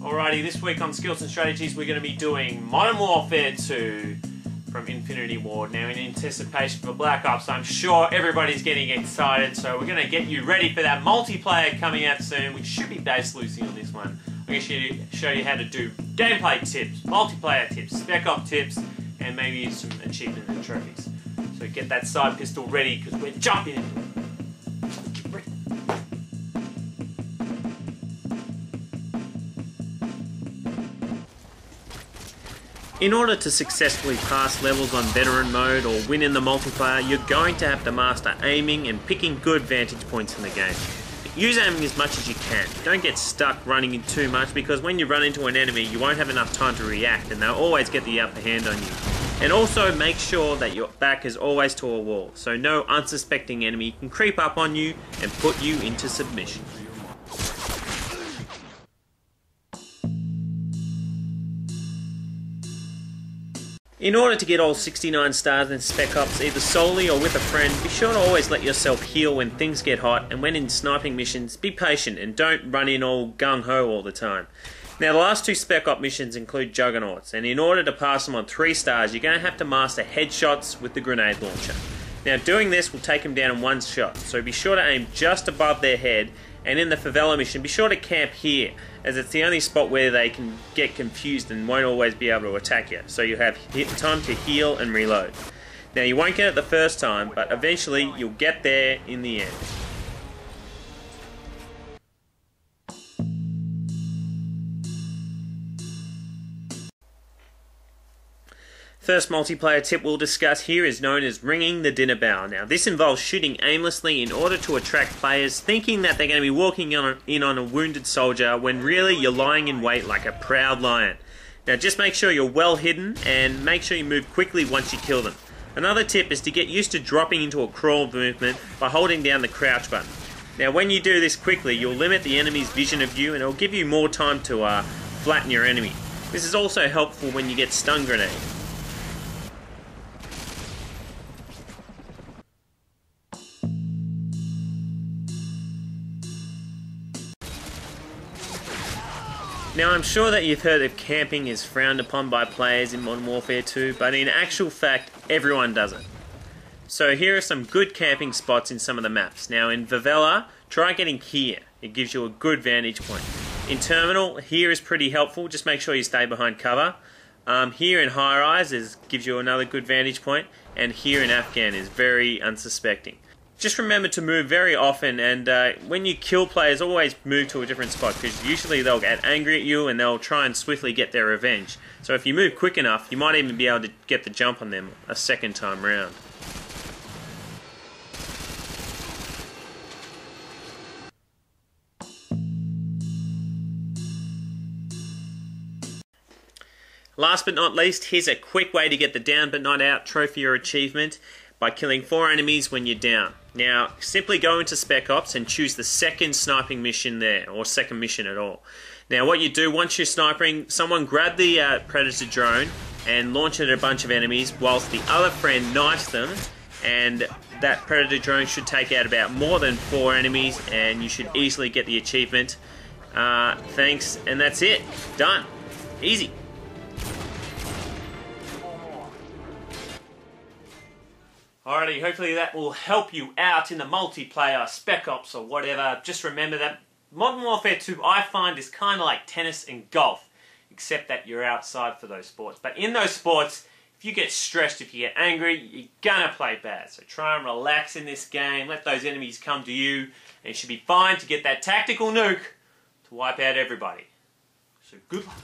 Alrighty, this week on Skills and Strategies we're going to be doing Modern Warfare 2 from Infinity Ward. Now in anticipation for Black Ops, I'm sure everybody's getting excited, so we're going to get you ready for that multiplayer coming out soon, which should be based loosely on this one. I'm going to show you how to do gameplay tips, multiplayer tips, spec op tips, and maybe some achievements and trophies. So get that side pistol ready because we're jumping into it. Get ready. In order to successfully pass levels on veteran mode or win in the multiplayer, you're going to have to master aiming and picking good vantage points in the game. Use aiming as much as you can. Don't get stuck running in too much, because when you run into an enemy you won't have enough time to react and they'll always get the upper hand on you. And also make sure that your back is always to a wall, so no unsuspecting enemy can creep up on you and put you into submission. In order to get all 69 stars in Spec Ops either solely or with a friend, be sure to always let yourself heal when things get hot, and when in sniping missions, be patient and don't run in all gung-ho all the time. Now the last two Spec Op missions include Juggernauts, and in order to pass them on 3 stars you're going to have to master headshots with the grenade launcher. Now doing this will take them down in one shot, so be sure to aim just above their head, and in the favela mission be sure to camp here, as it's the only spot where they can get confused and won't always be able to attack you, so you have time to heal and reload. Now you won't get it the first time, but eventually you'll get there in the end. First multiplayer tip we'll discuss here is known as ringing the dinner bell. Now this involves shooting aimlessly in order to attract players thinking that they're going to be walking in on a wounded soldier when really you're lying in wait like a proud lion. Now just make sure you're well hidden and make sure you move quickly once you kill them. Another tip is to get used to dropping into a crawl movement by holding down the crouch button. Now when you do this quickly you'll limit the enemy's vision of you and it'll give you more time to flatten your enemy. This is also helpful when you get stun grenade. Now I'm sure that you've heard that camping is frowned upon by players in Modern Warfare 2, but in actual fact everyone does it. So here are some good camping spots in some of the maps. Now in Favela, try getting here, it gives you a good vantage point. In Terminal, here is pretty helpful, just make sure you stay behind cover. Here in High Rise gives you another good vantage point, and here in Afghan is very unsuspecting. Just remember to move very often, and when you kill players always move to a different spot, because usually they'll get angry at you and they'll try and swiftly get their revenge. So if you move quick enough you might even be able to get the jump on them a second time round. Last but not least, here's a quick way to get the down but not out trophy or achievement by killing 4 enemies when you're down. Now, simply go into Spec Ops and choose the second sniping mission there, or second mission at all. Now what you do, once you're sniping, someone grab the Predator drone and launch it at a bunch of enemies whilst the other friend knifes them, and that Predator drone should take out about more than 4 enemies and you should easily get the achievement. Thanks, and that's it. Done. Easy. Alrighty, hopefully that will help you out in the multiplayer, Spec Ops or whatever. Just remember that Modern Warfare 2 I find is kind of like tennis and golf, except that you're outside for those sports. But in those sports, if you get stressed, if you get angry, you're gonna play bad. So try and relax in this game, let those enemies come to you, and you should be fine to get that tactical nuke to wipe out everybody. So good luck.